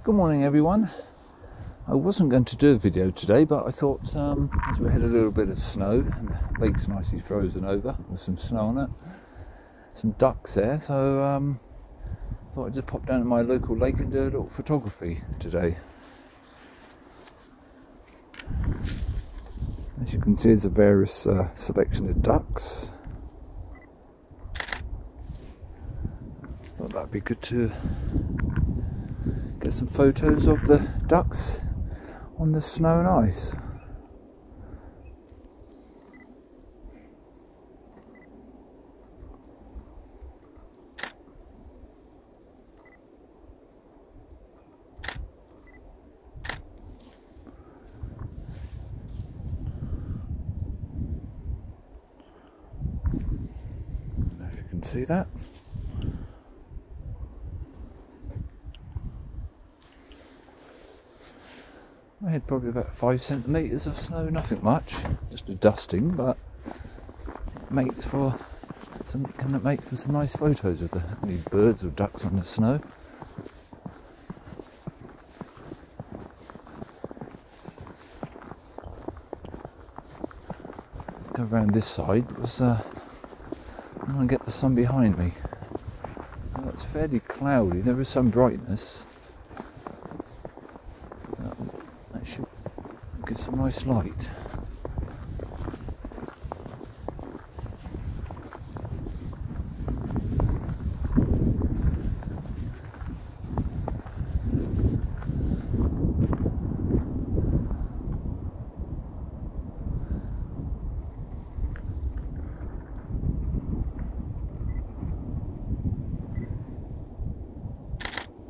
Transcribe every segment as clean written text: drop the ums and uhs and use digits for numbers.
Good morning everyone. I wasn't going to do a video today, but I thought as we had a little bit of snow and the lake's nicely frozen over with some snow on it, some ducks there, so I thought I'd just pop down to my local lake and do a little photography today. As you can see, there's a various selection of ducks. Thought that'd be good to get some photos of the ducks on the snow and ice. I don't know if you can see that. I had probably about 5 centimetres of snow, nothing much, just a dusting, but it makes for can make for some nice photos of the birds or ducks on the snow. Go around this side because I want to get the sun behind me. It's fairly cloudy. There is some brightness. That should give some nice light.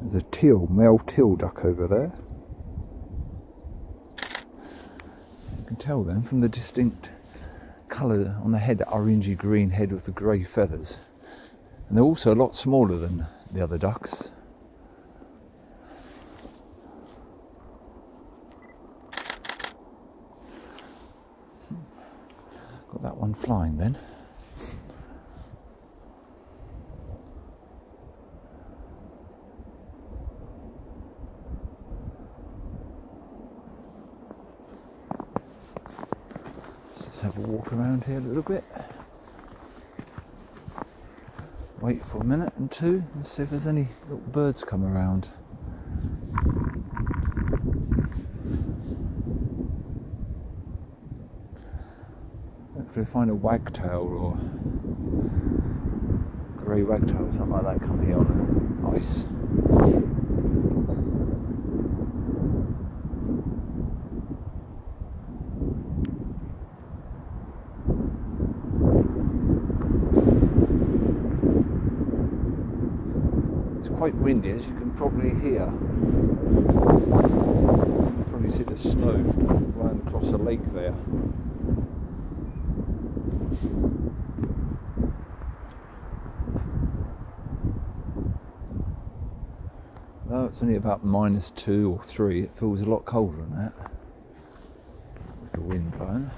There's a male teal duck over there. You can tell then from the distinct colour on the head, the orangey green head with the grey feathers. And they're also a lot smaller than the other ducks. Got that one flying then. Let's have a walk around here a little bit. Wait for a minute and two and see if there's any little birds come around. Hopefully find a wagtail or grey wagtail or something like that come here on the ice. Quite windy, as you can probably hear. You can probably see the snow running across the lake there. Though it's only about -2 or 3, it feels a lot colder than that with the wind blowing.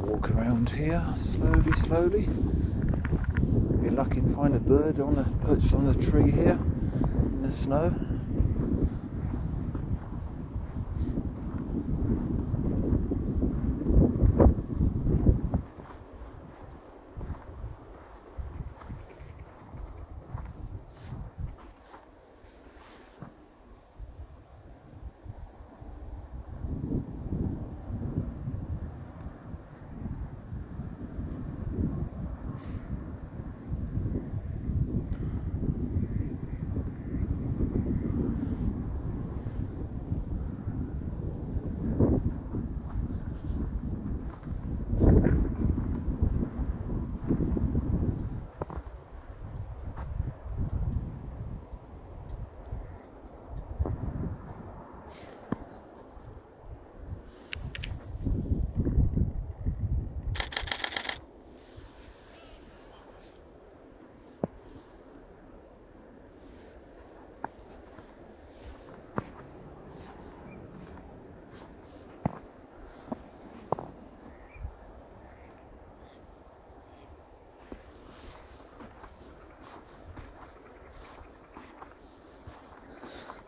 Walk around here slowly. If you're lucky and find a bird perched on the tree here in the snow.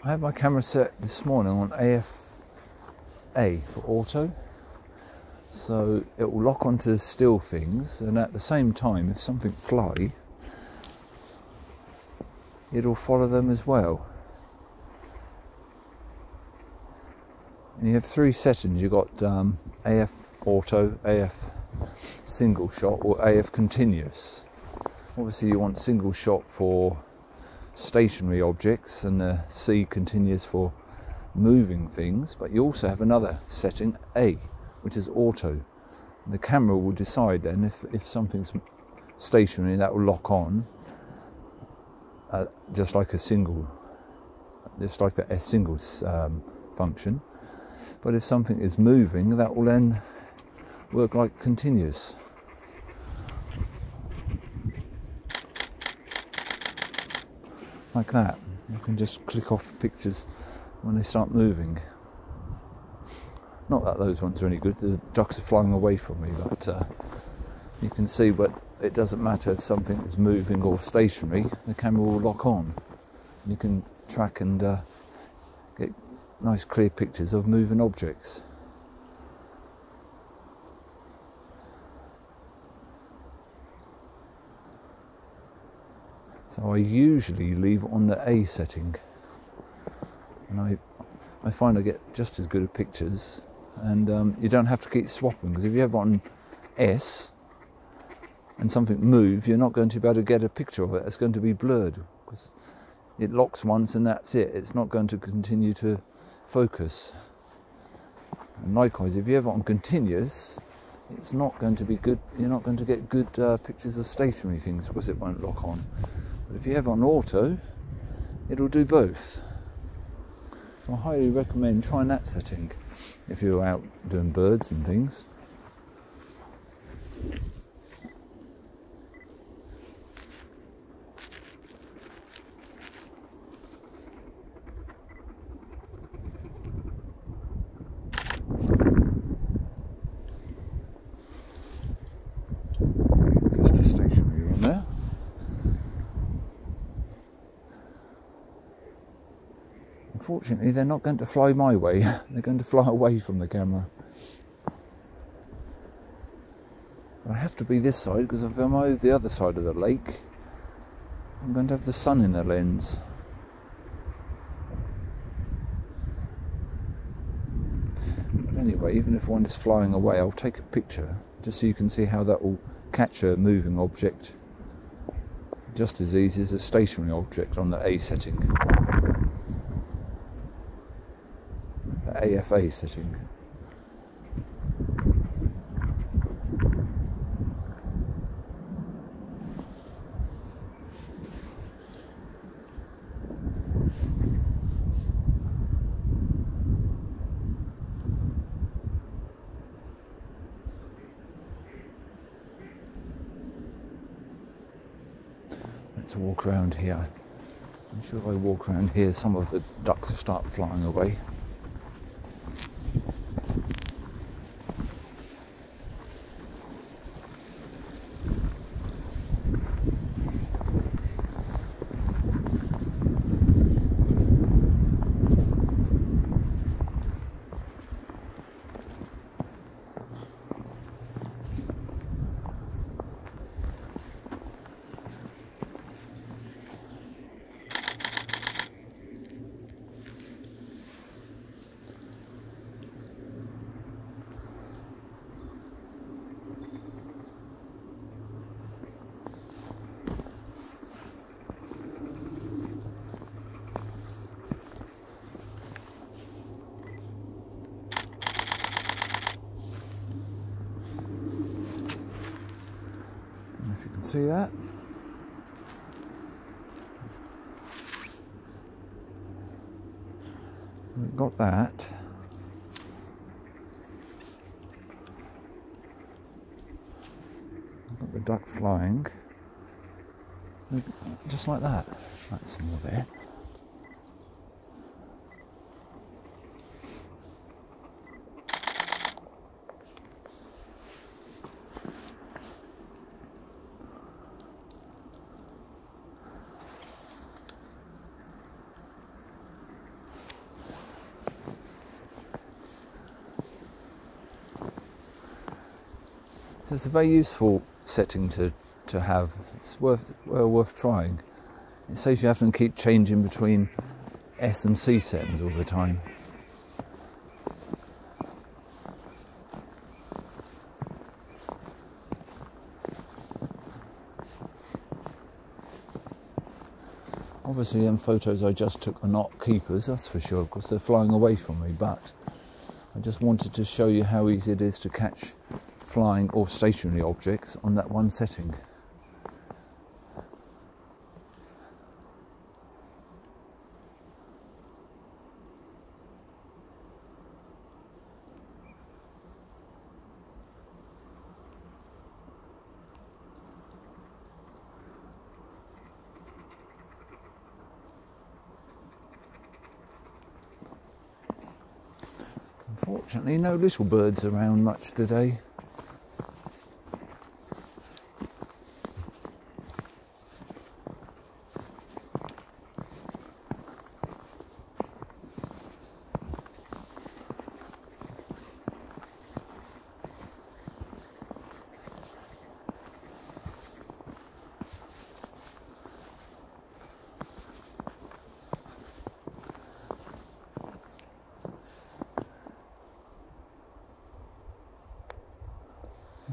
I had my camera set this morning on AFA for auto, so it will lock onto still things, and at the same time if something fly, it'll follow them as well. And you have three settings. You've got AF auto, AF single shot, or AF continuous. Obviously you want single shot for stationary objects and the C continuous for moving things, but you also have another setting, A, which is auto. The camera will decide then if something's stationary, that will lock on, just like a single function. But if something is moving, that will then work like continuous. Like that. You can just click off pictures when they start moving. Not that those ones are any good, the ducks are flying away from me, but you can see, but it doesn't matter if something is moving or stationary, the camera will lock on. You can track and get nice clear pictures of moving objects. So I usually leave on the A setting, and I find I get just as good at pictures, and you don't have to keep swapping, because if you have on S and something move, you're not going to be able to get a picture of it. It's going to be blurred because it locks once and that's it. It's not going to continue to focus. And likewise, if you have it on continuous, it's not going to be good. You're not going to get good pictures of stationary things because it won't lock on. But if you have it on auto, it'll do both. So I highly recommend trying that setting if you're out doing birds and things. Just a stationary one there. Unfortunately, they're not going to fly my way. They're going to fly away from the camera. I have to be this side because if I'm over the other side of the lake, I'm going to have the sun in the lens. But anyway, even if one is flying away, I'll take a picture just so you can see how that will catch a moving object just as easy as a stationary object on the A setting. The AFA setting. Let's walk around here. I'm sure if I walk around here, some of the ducks will start flying away. See that? We've got that. We've got the duck flying. Just like that. That's more there. So it's a very useful setting to have. It's well worth trying. It saves you having to keep changing between S and C settings all the time. Obviously them photos I just took are not keepers, that's for sure, because they're flying away from me, but I just wanted to show you how easy it is to catch flying or stationary objects on that one setting. Unfortunately, no little birds around much today.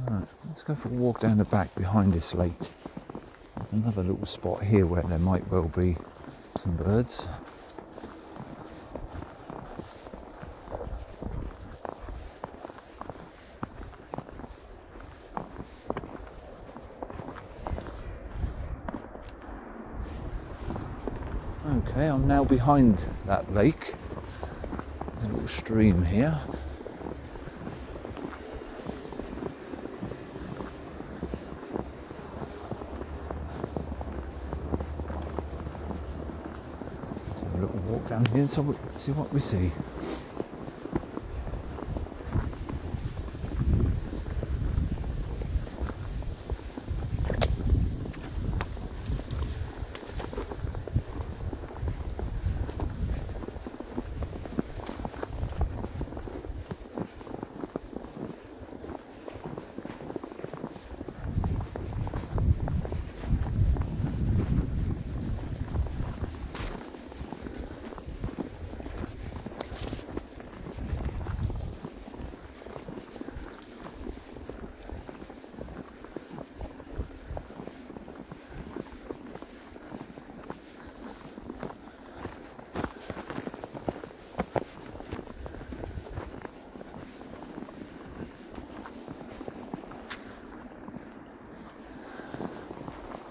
Right, let's go for a walk down the back behind this lake. There's another little spot here where there might well be some birds. Okay, I'm now behind that lake. There's a little stream here. A little walk down here and so see what we see.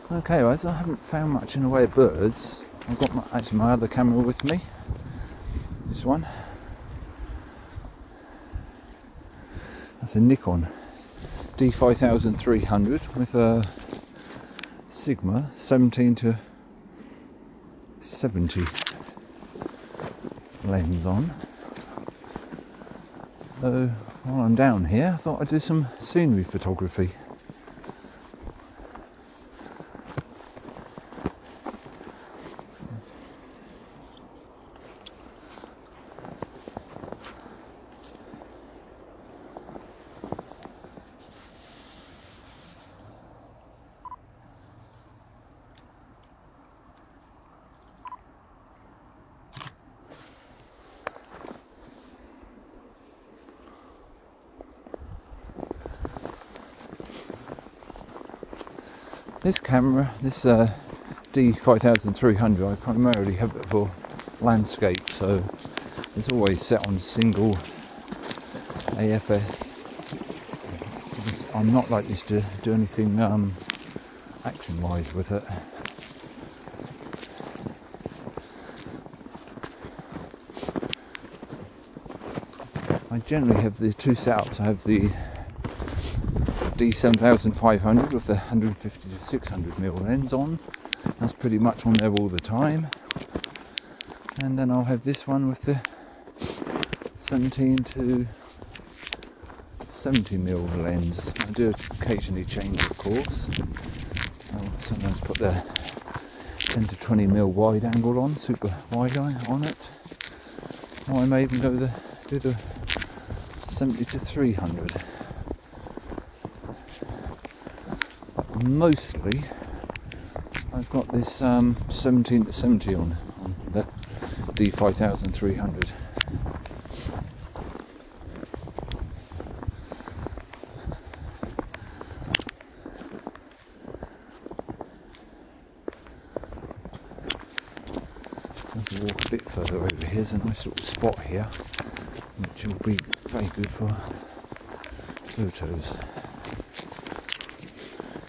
Okay, well, as I haven't found much in the way of birds, I've got my other camera with me. This one. That's a Nikon D5300 with a Sigma 17 to 70 lens on. So while I'm down here, I thought I'd do some scenery photography. This camera, this D5300, I primarily have it for landscape, so it's always set on single AFS. I'm not likely to do anything action-wise with it. I generally have the two setups. I have the D7500 with the 150 to 600mm lens on. That's pretty much on there all the time. And then I'll have this one with the 17 to 70mm lens. I do occasionally change, of course. I'll sometimes put the 10 to 20mm wide angle on, super wide on it. Or I may even do the 70 to 300. mostly I've got this 17 to 70 on the D5300. I'll walk a bit further over here. There's a nice little spot here which will be very good for photos.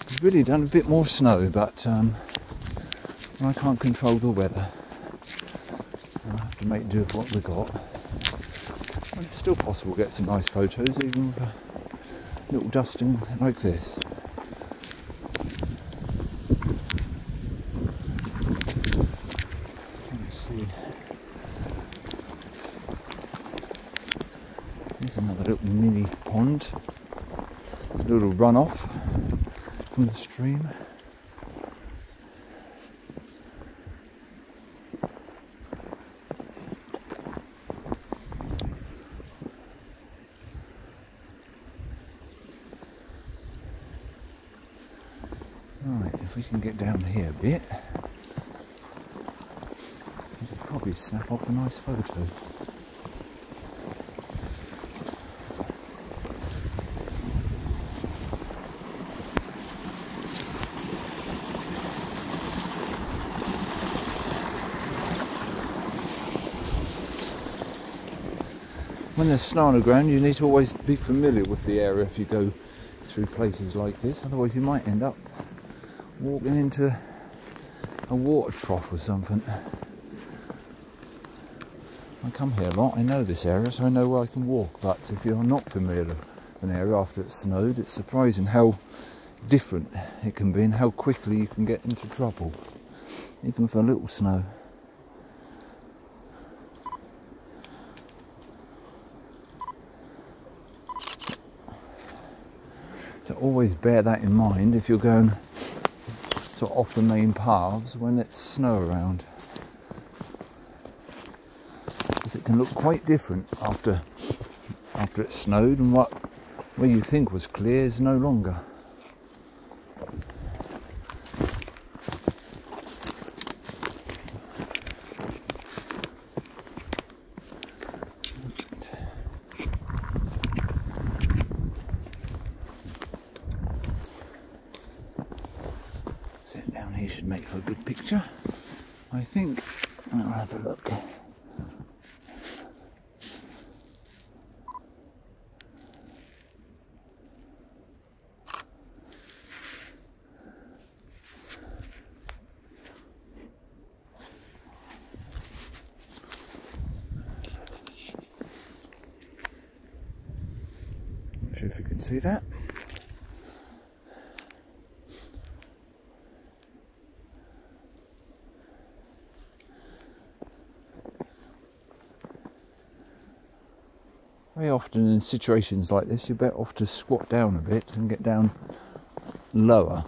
It's really done a bit more snow, but I can't control the weather. I'll have to make do with what we got. But it's still possible to get some nice photos, even with a little dusting like this. Let's see. Here's another little mini pond. It's a little runoff from the stream. Right, if we can get down here a bit, we could probably snap off a nice photo. When there's snow on the ground, you need to always be familiar with the area if you go through places like this, otherwise you might end up walking into a water trough or something. I come here a lot, I know this area, so I know where I can walk, but if you're not familiar with an area after it's snowed, it's surprising how different it can be and how quickly you can get into trouble, even for a little snow. So always bear that in mind if you're going sort of off the main paths when it's snow around, because it can look quite different after it's snowed, and where you think was clear is no longer. Sit down here should make for a good picture, I think. I'll have a look. Not sure if you can see that. Very often in situations like this, you're better off to squat down a bit and get down lower,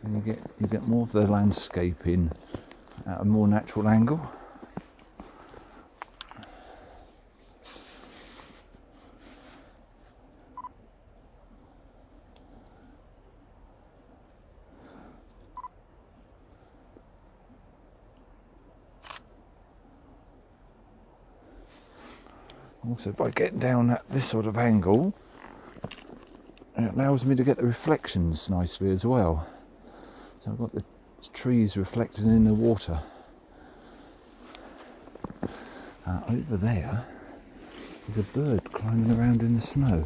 and you get more of the landscaping at a more natural angle. Also, by getting down at this sort of angle, it allows me to get the reflections nicely as well. So I've got the trees reflected in the water. Over there is a bird climbing around in the snow.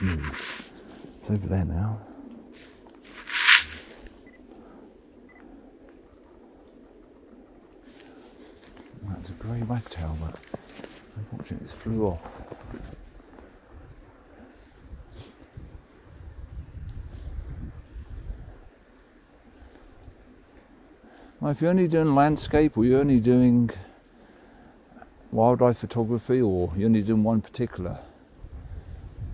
It's over there now. That's a grey wagtail, but unfortunately it flew off. Well, if you're only doing landscape, or you're only doing wildlife photography, or you're only doing one particular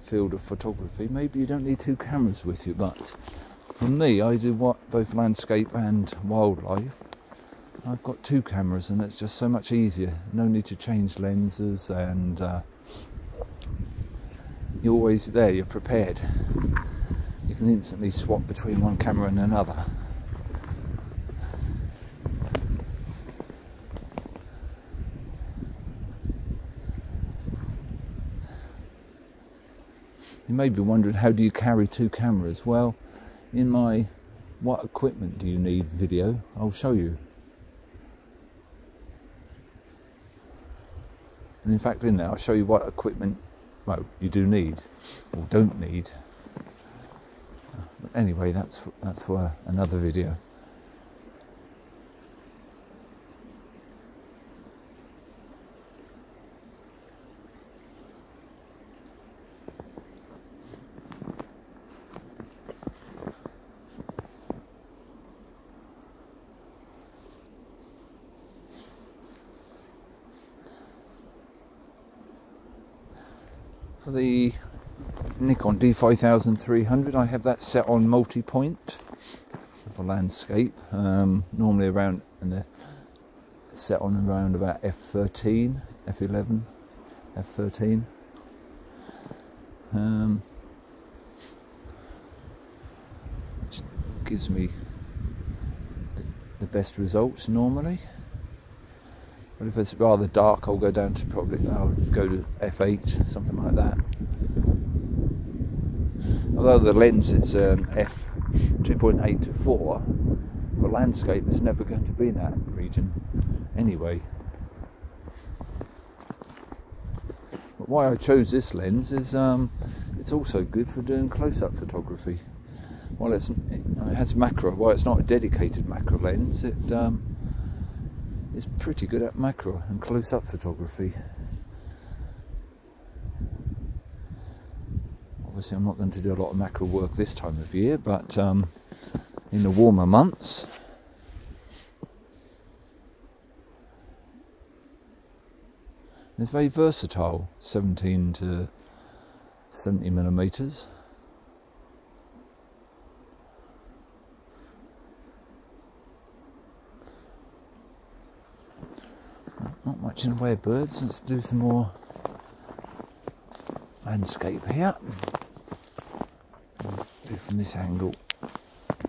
field of photography, maybe you don't need two cameras with you, but for me, I do both landscape and wildlife. I've got two cameras and it's just so much easier. No need to change lenses, and you're always there, you're prepared. You can instantly swap between one camera and another. You may be wondering, how do you carry two cameras? Well, in my what equipment do you need video, I'll show you. And in fact in there I'll show you what equipment, well, you do need or don't need. But anyway, that's for another video. For the Nikon D5300, I have that set on multi-point for landscape, normally around, and they're set on around about f13, f11, f13. Which gives me the best results normally. But if it's rather dark, I'll go down to I'll go to f8, something like that. Although the lens is f2.8 to 4, for landscape it's never going to be in that region anyway. But why I chose this lens is it's also good for doing close-up photography. While it has macro, while it's not a dedicated macro lens, it's pretty good at macro and close-up photography. Obviously I'm not going to do a lot of macro work this time of year, but in the warmer months it's very versatile, 17 to 70 millimeters. Not much in the way of birds. Let's do some more landscape here. Do from this angle.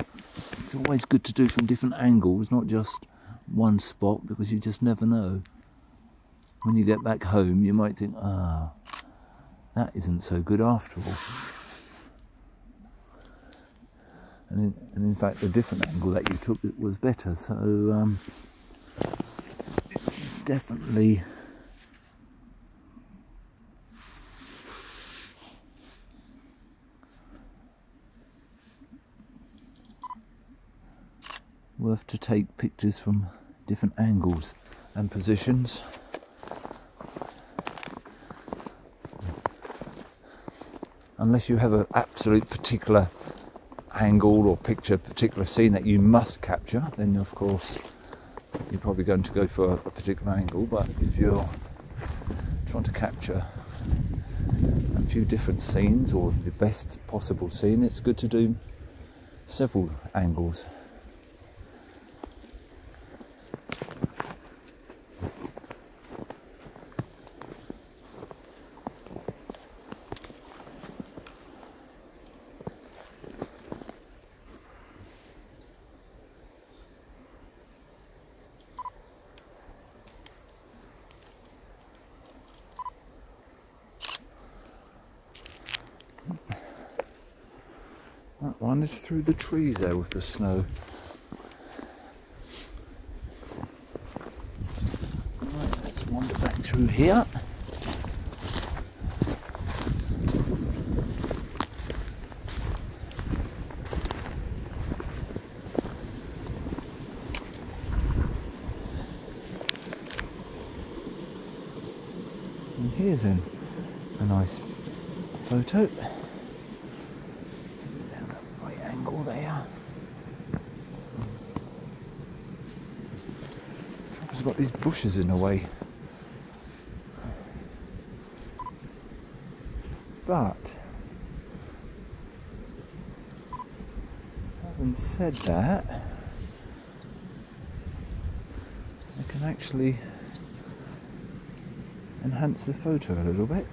It's always good to do from different angles, not just one spot, because you just never know. When you get back home, you might think, that isn't so good after all. And in fact, the different angle that you took was better. So it's definitely worth to take pictures from different angles and positions. Unless you have an absolute particular angle or particular scene that you must capture, then of course you're probably going to go for a particular angle. But if you're trying to capture a few different scenes or the best possible scene, it's good to do several angles. That one is through the trees there with the snow. Right, let's wander back through here. And here's a nice photo. There. Troubles got these bushes in the way. But having said that, I can actually enhance the photo a little bit.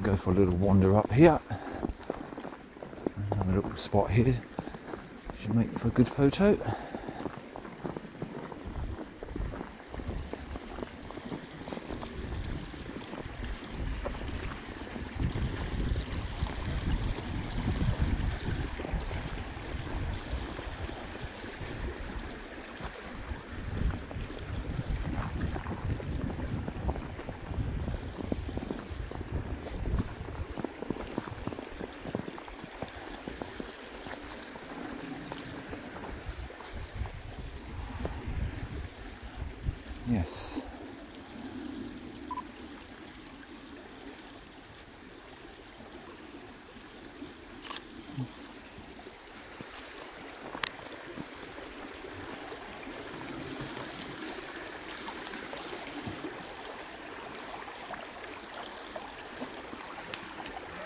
Go for a little wander up here. Another little spot here. Should make for a good photo. Yes.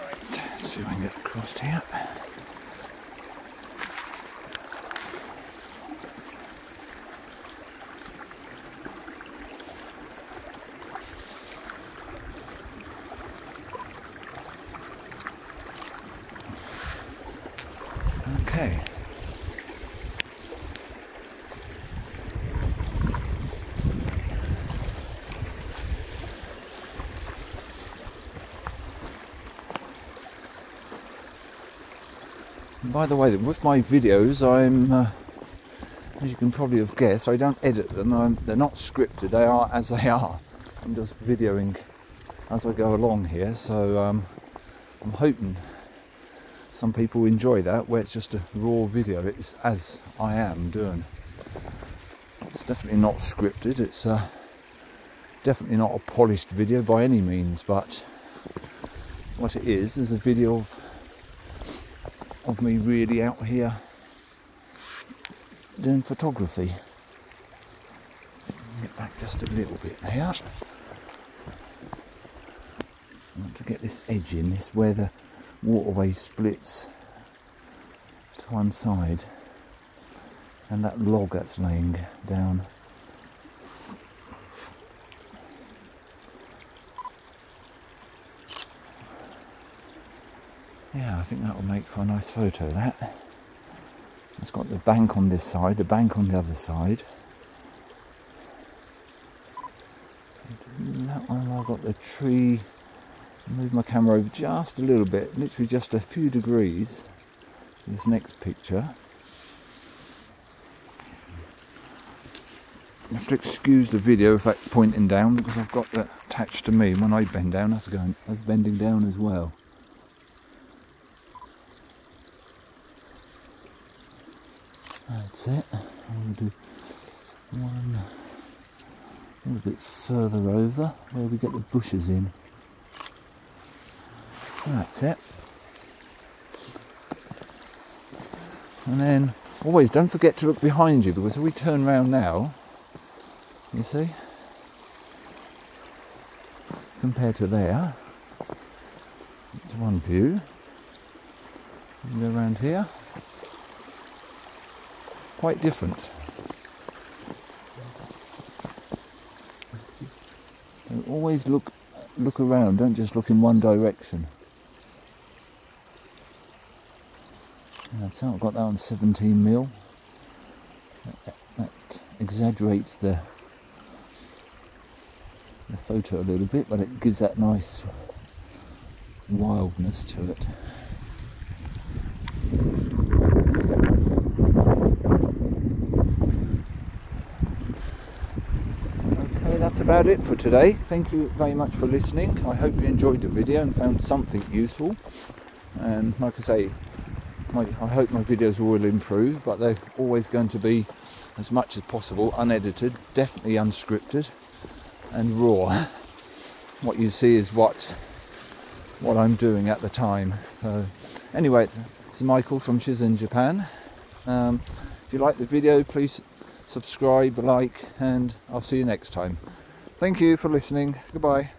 Right, let's see if I can get across here. Okay. And by the way, with my videos, as you can probably have guessed, I don't edit them. They're not scripted. They are as they are. I'm just videoing as I go along here. So I'm hoping some people enjoy that, where it's just a raw video. It's as I am doing. It's definitely not scripted. It's definitely not a polished video by any means, but what it is a video of me really out here doing photography. Get back just a little bit there. I want to get this edge in. This is where the waterway splits to one side, and that log that's laying down. Yeah, I think that will make for a nice photo, that. It's got the bank on this side, the bank on the other side. And that one I've got the tree. Move my camera over just a little bit, literally just a few degrees. This next picture. You have to excuse the video if that's pointing down, because I've got that attached to me. When I bend down, that's bending down as well. That's it. I'm going to do one a little bit further over, where we get the bushes in. That's it. And then always don't forget to look behind you, because if we turn round now, you see, compared to there, it's one view. You go around here, quite different. So always look around, don't just look in one direction. That's how I've got that on 17mm. That exaggerates the photo a little bit, but it gives that nice wildness to it. Okay, that's about it for today. Thank you very much for listening. I hope you enjoyed the video and found something useful. And like I say, I hope my videos will improve, but they're always going to be, as much as possible, unedited, definitely unscripted and raw. What you see is what I'm doing at the time. So anyway, it's Michael from Shizen Japan. If you like the video, please subscribe, like, and I'll see you next time. Thank you for listening. Goodbye.